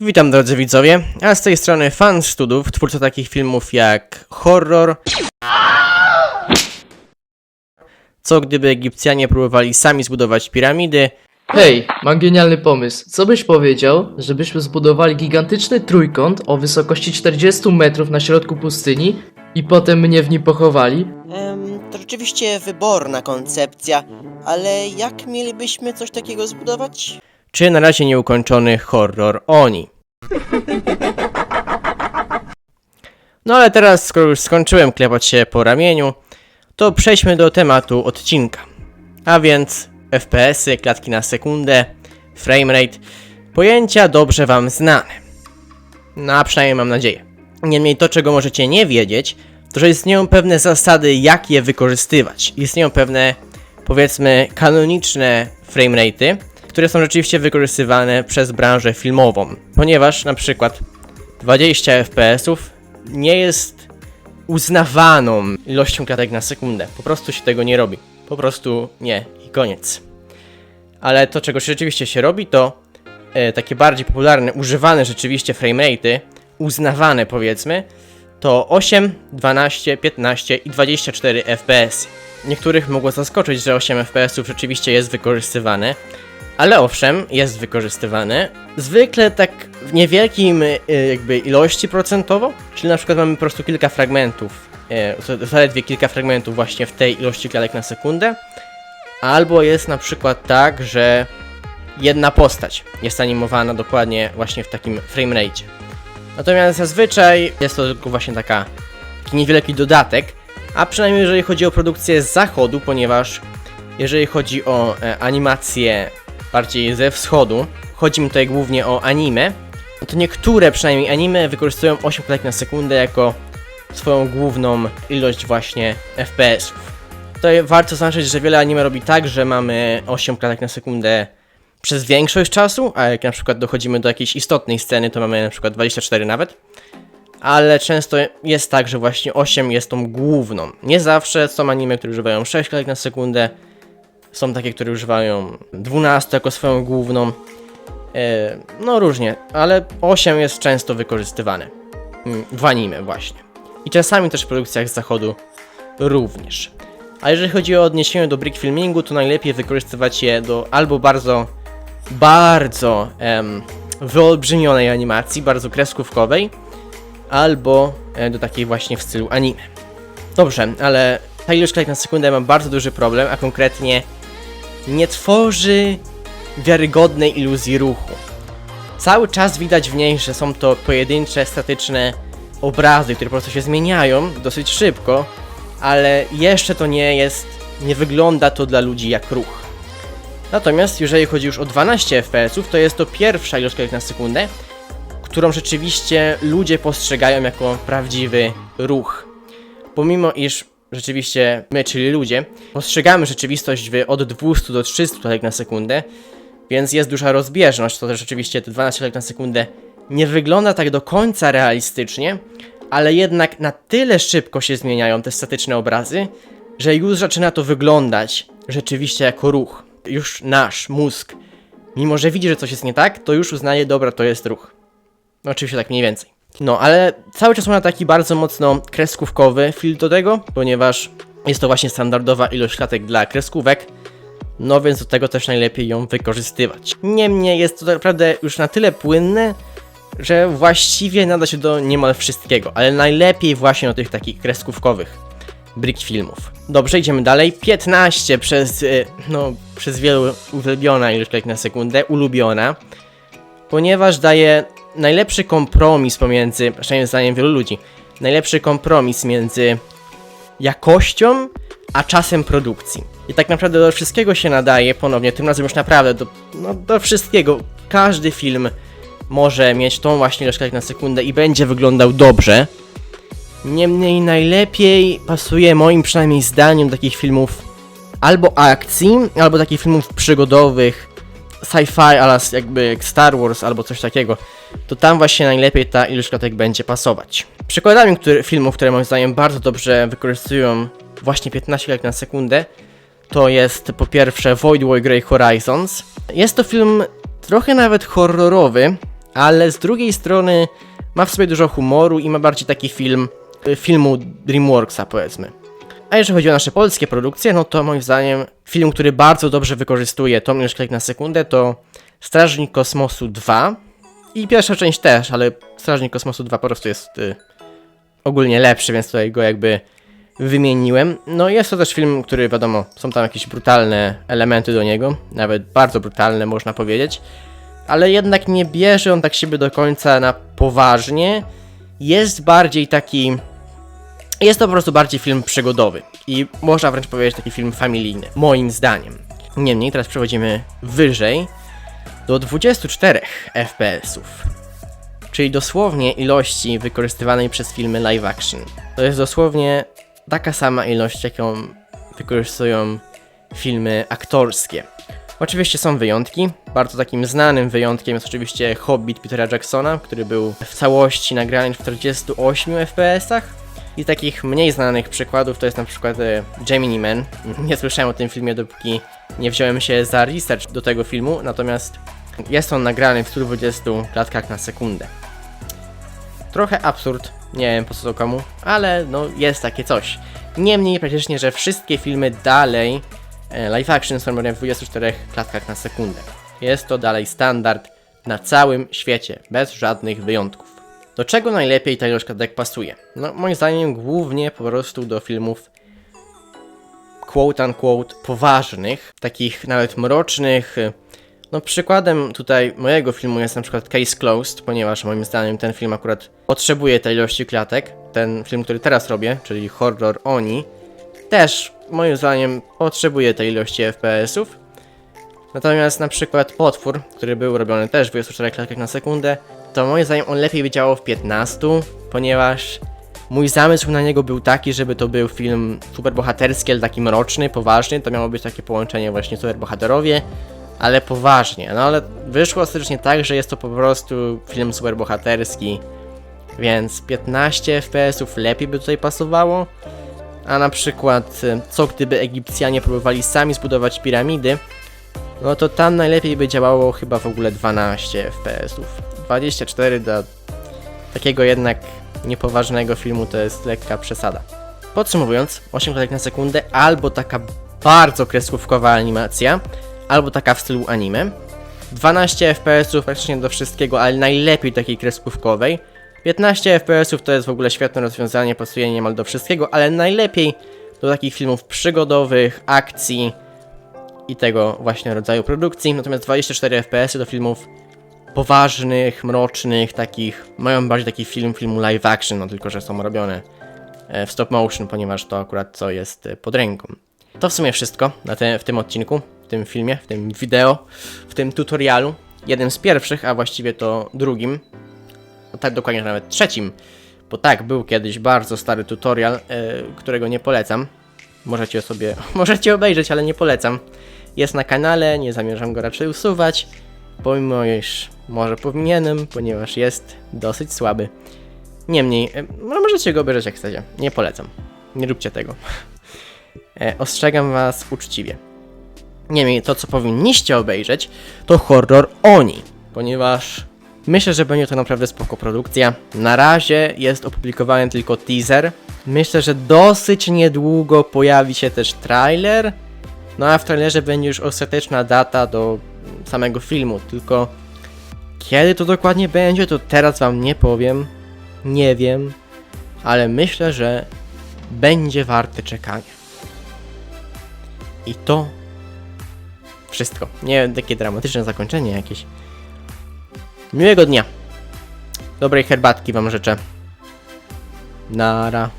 Witam drodzy widzowie, a z tej strony Fan Studów, twórca takich filmów jak Horror, Co gdyby Egipcjanie próbowali sami zbudować piramidy, Hej, mam genialny pomysł. Co byś powiedział, żebyśmy zbudowali gigantyczny trójkąt o wysokości 40 metrów na środku pustyni i potem mnie w nim pochowali? To rzeczywiście wyborna koncepcja, ale jak mielibyśmy coś takiego zbudować? czy na razie nieukończony horror Oni. No ale teraz, skoro już skończyłem klepać się po ramieniu, to przejdźmy do tematu odcinka. A więc FPS-y, klatki na sekundę, framerate, pojęcia dobrze wam znane. No a przynajmniej mam nadzieję. Niemniej to, czego możecie nie wiedzieć, to że istnieją pewne zasady, jak je wykorzystywać. Istnieją pewne, powiedzmy, kanoniczne framerate'y, które są rzeczywiście wykorzystywane przez branżę filmową. Ponieważ na przykład 20 FPS-ów nie jest uznawaną ilością klatek na sekundę. Po prostu się tego nie robi. Po prostu nie i koniec. Ale to, czego rzeczywiście się robi, to takie bardziej popularne, używane rzeczywiście framerate'y, uznawane powiedzmy, to 8, 12, 15 i 24 FPS. Niektórych mogło zaskoczyć, że 8 FPS-ów rzeczywiście jest wykorzystywane, ale owszem, jest wykorzystywane. Zwykle tak w niewielkim jakby ilości procentowo, czyli na przykład mamy po prostu kilka fragmentów, zaledwie kilka fragmentów właśnie w tej ilości klatek na sekundę. Albo jest na przykład tak, że jedna postać jest animowana dokładnie właśnie w takim framerate. Natomiast zazwyczaj jest to tylko właśnie taki niewielki dodatek, a przynajmniej jeżeli chodzi o produkcję z zachodu, ponieważ jeżeli chodzi o animację bardziej ze wschodu, chodzi mi tutaj głównie o anime, to niektóre przynajmniej anime wykorzystują 8 klatek na sekundę jako swoją główną ilość właśnie FPS-ów. Tutaj warto zaznaczyć, że wiele anime robi tak, że mamy 8 klatek na sekundę przez większość czasu, a jak na przykład dochodzimy do jakiejś istotnej sceny, to mamy na przykład 24 nawet. Ale często jest tak, że właśnie 8 jest tą główną. Nie zawsze są anime, które używają 6 klatek na sekundę. Są takie, które używają 12 jako swoją główną. No różnie, ale 8 jest często wykorzystywane w anime właśnie. I czasami też w produkcjach z zachodu również. A jeżeli chodzi o odniesienie do brick filmingu, to najlepiej wykorzystywać je do albo bardzo wyolbrzymionej animacji, bardzo kreskówkowej, albo do takiej właśnie w stylu anime. Dobrze, ale ta ilość klatek na sekundę ma bardzo duży problem, a konkretnie nie tworzy wiarygodnej iluzji ruchu. Cały czas widać w niej, że są to pojedyncze, statyczne obrazy, które po prostu się zmieniają dosyć szybko, ale jeszcze to nie wygląda to dla ludzi jak ruch. Natomiast jeżeli chodzi już o 12 FPS-ów, to jest to pierwsza ilość klatek na sekundę, którą rzeczywiście ludzie postrzegają jako prawdziwy ruch. Pomimo iż rzeczywiście my, czyli ludzie, postrzegamy rzeczywistość od 200 do 300 klatek na sekundę, więc jest duża rozbieżność, to też rzeczywiście te 12 klatek na sekundę nie wygląda tak do końca realistycznie, ale jednak na tyle szybko się zmieniają te statyczne obrazy, że już zaczyna to wyglądać rzeczywiście jako ruch. Już nasz mózg, mimo że widzi, że coś jest nie tak, to już uznaje, dobra, to jest ruch. No, oczywiście tak mniej więcej. No, ale cały czas ma taki bardzo mocno kreskówkowy feel do tego, ponieważ jest to właśnie standardowa ilość klatek dla kreskówek, no więc do tego też najlepiej ją wykorzystywać. Niemniej jest to naprawdę już na tyle płynne, że właściwie nada się do niemal wszystkiego, ale najlepiej właśnie do tych takich kreskówkowych brick filmów. Dobrze, idziemy dalej. 15 przez wielu uwielbiona ilość klatek na sekundę, ulubiona, ponieważ daje najlepszy kompromis pomiędzy, przynajmniej zdaniem wielu ludzi, najlepszy kompromis między jakością a czasem produkcji. I tak naprawdę do wszystkiego się nadaje, ponownie, tym razem już naprawdę do wszystkiego. Każdy film może mieć tą właśnie ilość klatek na sekundę i będzie wyglądał dobrze. Niemniej najlepiej pasuje moim przynajmniej zdaniem do takich filmów albo akcji, albo takich filmów przygodowych, sci-fi, ale jakby jak Star Wars albo coś takiego, to tam właśnie najlepiej ta ilość klatek będzie pasować. Przykładami filmów, które moim zdaniem bardzo dobrze wykorzystują właśnie 15 klatek na sekundę, to jest po pierwsze Void War Grey Horizons. Jest to film trochę nawet horrorowy, ale z drugiej strony ma w sobie dużo humoru i ma bardziej taki filmu DreamWorksa, powiedzmy. A jeżeli chodzi o nasze polskie produkcje, no to moim zdaniem film, który bardzo dobrze wykorzystuje tą ilość klatek na sekundę, to Strażnik Kosmosu 2 i pierwsza część też, ale Strażnik Kosmosu 2 po prostu jest ogólnie lepszy, więc tutaj go jakby wymieniłem. No jest to też film, który wiadomo, są tam jakieś brutalne elementy do niego, nawet bardzo brutalne można powiedzieć, ale jednak nie bierze on tak siebie do końca na poważnie, jest bardziej taki... Jest to po prostu bardziej film przygodowy i można wręcz powiedzieć taki film familijny, moim zdaniem. Niemniej teraz przechodzimy wyżej do 24 FPS-ów, czyli dosłownie ilości wykorzystywanej przez filmy live action. To jest dosłownie taka sama ilość, jaką wykorzystują filmy aktorskie. Oczywiście są wyjątki. Bardzo takim znanym wyjątkiem jest oczywiście Hobbit Petera Jacksona, który był w całości nagrany w 48 FPS-ach. I takich mniej znanych przykładów to jest na przykład Gemini Man. Nie słyszałem o tym filmie, dopóki nie wziąłem się za research do tego filmu, natomiast jest on nagrany w 120 klatkach na sekundę. Trochę absurd, nie wiem po co to komu, ale no jest takie coś. Niemniej praktycznie, że wszystkie filmy dalej live action są robione w 24 klatkach na sekundę. Jest to dalej standard na całym świecie, bez żadnych wyjątków. Do czego najlepiej ta ilość klatek pasuje? No moim zdaniem głównie po prostu do filmów quote unquote poważnych, takich nawet mrocznych. No przykładem tutaj mojego filmu jest na przykład Case Closed, ponieważ moim zdaniem ten film akurat potrzebuje tej ilości klatek. Ten film, który teraz robię, czyli Horror Oni, też moim zdaniem potrzebuje tej ilości FPS-ów. Natomiast na przykład Potwór, który był robiony też w 24 klatkach na sekundę, to moim zdaniem on lepiej by działał w 15, ponieważ mój zamysł na niego był taki, żeby to był film superbohaterski, ale taki mroczny, poważny. To miało być takie połączenie właśnie superbohaterowie, ale poważnie. No ale wyszło ostatecznie tak, że jest to po prostu film superbohaterski, więc 15 FPS-ów lepiej by tutaj pasowało. A na przykład co gdyby Egipcjanie próbowali sami zbudować piramidy, no to tam najlepiej by działało chyba w ogóle 12 FPS-ów. 24 do takiego jednak niepoważnego filmu to jest lekka przesada. Podsumowując, 8 klatek na sekundę albo taka bardzo kreskówkowa animacja, albo taka w stylu anime. 12 FPS-ów praktycznie do wszystkiego, ale najlepiej takiej kreskówkowej. 15 FPS-ów to jest w ogóle świetne rozwiązanie, pasuje niemal do wszystkiego, ale najlepiej do takich filmów przygodowych, akcji i tego właśnie rodzaju produkcji. Natomiast 24 FPS-y do filmów poważnych, mrocznych, takich, mają bardziej taki filmu live action, no tylko że są robione w stop motion, ponieważ to akurat co jest pod ręką. To w sumie wszystko w tym odcinku, w tym filmie, w tym wideo, w tym tutorialu. Jednym z pierwszych, a właściwie to drugim, no tak dokładnie nawet trzecim, bo tak, był kiedyś bardzo stary tutorial, którego nie polecam. Możecie obejrzeć, ale nie polecam. Jest na kanale, nie zamierzam go raczej usuwać, pomimo iż może powinienem, ponieważ jest dosyć słaby. Niemniej, możecie go obejrzeć jak chcecie, nie polecam. Nie róbcie tego. Ostrzegam was uczciwie. Niemniej, to co powinniście obejrzeć, to Horror Oni, ponieważ myślę, że będzie to naprawdę spoko produkcja. Na razie jest opublikowany tylko teaser. Myślę, że dosyć niedługo pojawi się też trailer. No a w trailerze będzie już ostateczna data do samego filmu, tylko kiedy to dokładnie będzie, to teraz wam nie powiem. Nie wiem, ale myślę, że będzie warte czekania. I to wszystko. Nie wiem, takie dramatyczne zakończenie jakieś. Miłego dnia. Dobrej herbatki wam życzę. Nara.